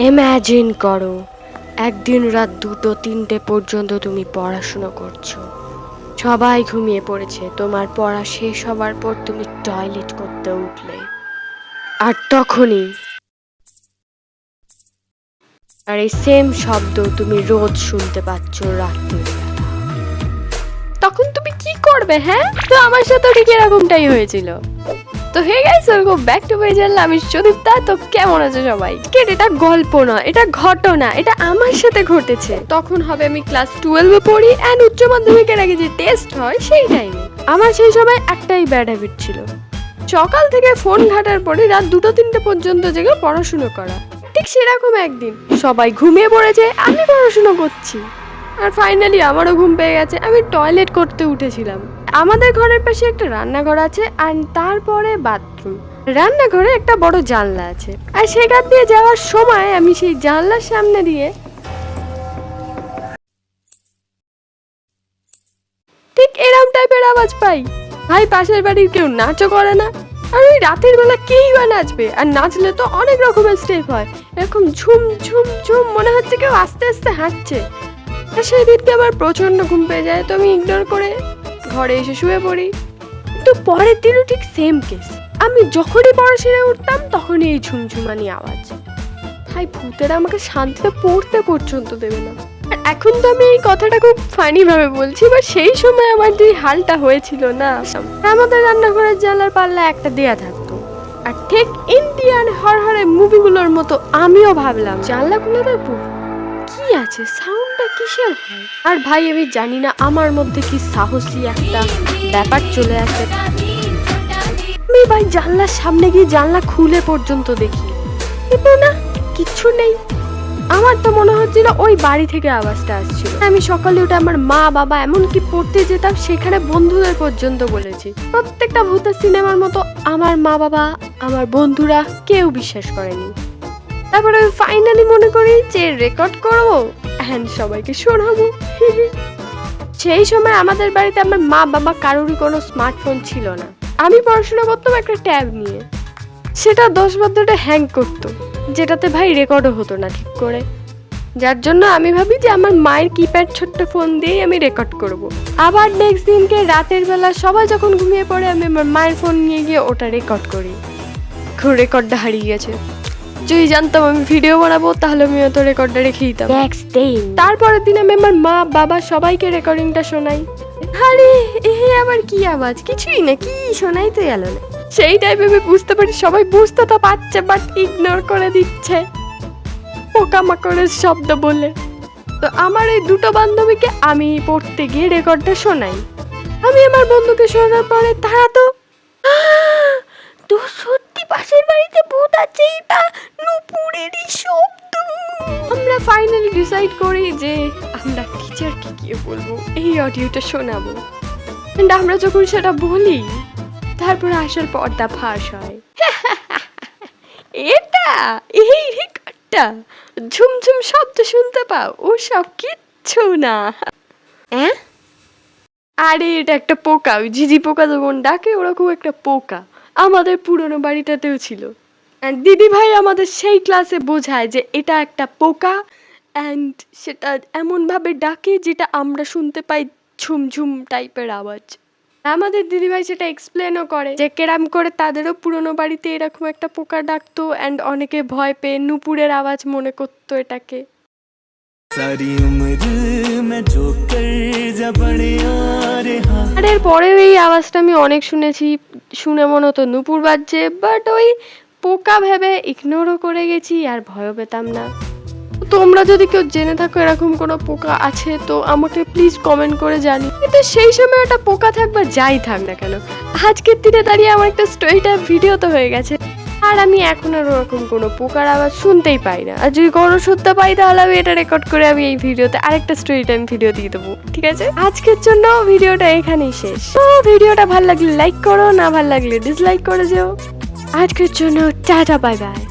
Imagine করো একদিন রাত 2-3টে পর্যন্ত তুমি পড়াশোনা করছো, সবাই ঘুমিয়ে পড়েছে, তোমার পড়া শেষ হবার পর তুমি টয়লেট করতে উঠলে, আর তখনই আর এই সেম শব্দ তুমি রোজ শুনতে পাচ্ছ রাত্রিবেলা। তখন তুমি কি করবে? হ্যাঁ, তো আমার সাথে ঠিক এরকমটাই হয়েছিল। তো hey guys, welcome back to my channel. আমি সুদীপ্তা। তো কেমন আছে সবাই? এটা গল্প না, এটা ঘটনা, এটা আমার সাথে ঘটেছে। তখন হবে আমি ক্লাস 12-এ পড়ি এন্ড উচ্চ মাধ্যমিকের আগে যে টেস্ট হয় সেই টাইমে। আমার সেই সময় একটাই ব্যাড হ্যাবিট ছিল, সকাল থেকে ফোন ঘাটার পরে রাত 2-3টে পর্যন্ত জেগে পড়াশুনো করা। ঠিক সেরকম একদিন সবাই ঘুমিয়ে পড়েছে, আমি পড়াশুনো করছি, আর ফাইনালি আমারও ঘুম পেয়ে গেছে। আমি টয়লেট করতে উঠেছিলাম। আমাদের ঘরের পাশে একটা রান্নাঘর আছে আর তারপরে বাথরুম। রান্নাঘরে একটা বড় জানলা আছে, আর সেখান দিয়ে যাওয়ার সময় আমি সেই জানলার সামনে দিয়ে ঠিক এরকম টাইপের আওয়াজ পাই। ভাই, পাশের বাড়ির কেউ নাচও করে না, আর ওই রাতের বেলা কেই বা নাচবে? আর নাচলে তো অনেক রকমের স্টেপ হয়, এরকম ঝুম ঝুম ঝুম, মনে হচ্ছে কেউ আস্তে আস্তে হাঁটছে। আর সেই দিনকে আমার প্রচন্ড ঘুম পেয়ে যায়, তো আমি ইগনোর করে ঘরে এসে শুয়ে পড়ি। তো পরের দিনও ঠিক সেম কেস। আমি যখনই পড়া সেরে উঠতাম তখনই এই ঝুমঝুমানি আওয়াজ। ভাই, ভূতেরা আমাকে শান্তিতে পড়তে পর্যন্ত দেবে না। আর এখন তো আমি এই কথাটা খুব ফানি ভাবে বলছি, বা সেই সময় আমার যে হালটা হয়েছিল না, আমাদের রান্নাঘরের জানলার পাল্লা একটা দেয়া থাকতো, আর ঠিক ইন্ডিয়ান হরহরে মুভিগুলোর মতো আমিও ভাবলাম জানলাগুলো দেখবো কি আছে, সাউন্ডটা কিসের হয়। আর ভাই, আমি জানি না আমার মধ্যে কি সাহসী একটা ব্যাপার চলে আসে। আমি ভাই জানলার সামনে গিয়ে জানলা খুলে পর্যন্ত দেখি, কিন্তু না, কিচ্ছু নেই। আমার তো মনে হচ্ছিল ওই বাড়ি থেকে আওয়াজটা আসছিল। আমি সকালে উঠে আমার মা বাবা এমনকি পড়তে যেতাম সেখানে বন্ধুদের পর্যন্ত বলেছি। প্রত্যেকটা ভূতের সিনেমার মতো আমার মা বাবা, আমার বন্ধুরা কেউ বিশ্বাস করেনি। তারপরে ফাইনালি মনে করি যে রেকর্ড করবো এন্ড সবাইকে শোনাবো। সেই সময় আমাদের বাড়িতে আমার মা বাবা কারোরই কোনো স্মার্টফোন ছিল না। আমি পড়াশোনা করতাম একটা ট্যাব নিয়ে, সেটা 10-12টা হ্যাং করতো, যেটাতে ভাই রেকর্ডও হতো না ঠিক করে। যার জন্য আমি ভাবি যে আমার মায়ের কিপ্যাড ছোট্ট ফোন দিয়েই আমি রেকর্ড করব। আবার নেক্সট দিনকে রাতের বেলা সবাই যখন ঘুমিয়ে পড়ে আমি আমার মায়ের ফোন নিয়ে গিয়ে ওটা রেকর্ড করি। রেকর্ডটা হারিয়ে গেছে। যদি জানতাম আমি ভিডিও বানাবো তাহলে আমি অত রেকর্ডটা রেখে দিতাম। তারপরের দিন আমি আমার মা বাবা সবাইকে রেকর্ডিংটা শোনাই। আরে আবার কি আওয়াজ? কিছুই না, কি শোনাই তো গেল না। সেই টাইপে আমি বুঝতে পারি সবাই বুঝতে তো পারছে, বাট ইগনোর করে দিচ্ছে পোকামাকড়ের শব্দ বলে। তো আমার এই দুটো বান্ধবীকে আমি পড়তে গিয়ে রেকর্ডটা শোনাই। আমি আমার বন্ধুকে শোনার পরে তারা তো সত্যি পাশের বাড়িতে ভূত আছে, এটা নুপুরেরই শব্দ। আমরা ফাইনালি ডিসাইড করি যে আমরা টিচারকে গিয়ে বলবো, এই অডিওটা শোনাবো। এন্ড আমরা যখন সেটা বলি তারপরে আসল পর্দা ফাঁস হয়। এটা এই রেকর্ডটা ঝুমঝুম শব্দ শুনতে পাও, ও সব কিচ্ছু না। আরে এটা একটা পোকা, ওই ঝিঝি পোকা যেমন ডাকে ওরকম একটা পোকা আমাদের পুরনো বাড়িটাতেও ছিল। অ্যান্ড দিদি ভাই আমাদের সেই ক্লাসে বোঝায় যে এটা একটা পোকা, অ্যান্ড সেটা এমনভাবে ডাকে যেটা আমরা শুনতে পাই ঝুমঝুম টাইপের আওয়াজ। আমাদের দিদিভাই সেটা এক্সপ্লেনও করে যে কেরাম করে তাদেরও পুরনো বাড়িতে এরকম একটা পোকা ডাকতো, অ্যান্ড অনেকে ভয় পেয়ে নুপুরের আওয়াজ মনে করতো এটাকে। আর এর পরেও এই আওয়াজটা আমি অনেক শুনেছি, শুনে মনে হতো নুপুর বাজছে, বাট ওই পোকা ভেবে ইগনোরও করে গেছি, আর ভয়ও পেতাম না। তোমরা যদি কেউ জেনে থাকো এরকম কোনো পোকা আছে তো আমাকে প্লিজ কমেন্ট করে জানি। কিন্তু সেই সময় একটা পোকা থাক বা যাই থাক না কেন, আজকের দিনে দাঁড়িয়ে আমার একটা স্টোরি টাইপ ভিডিও তো হয়ে গেছে, আর আমি এখন আর ওরকম কোনো পোকার আওয়াজ শুনতেই পাই না। আর যদি কোনো শুনতে পাই তাহলে আমি এটা রেকর্ড করে আমি এই ভিডিওতে আরেকটা স্টোরি টাইম ভিডিও দিয়ে দেবো, ঠিক আছে? আজকের জন্য ভিডিওটা এখানেই শেষ। তো ভিডিওটা ভালো লাগলে লাইক করো, না ভালো লাগলে ডিসলাইক করে যেও। আজকের জন্য টাটা, বাই বাই।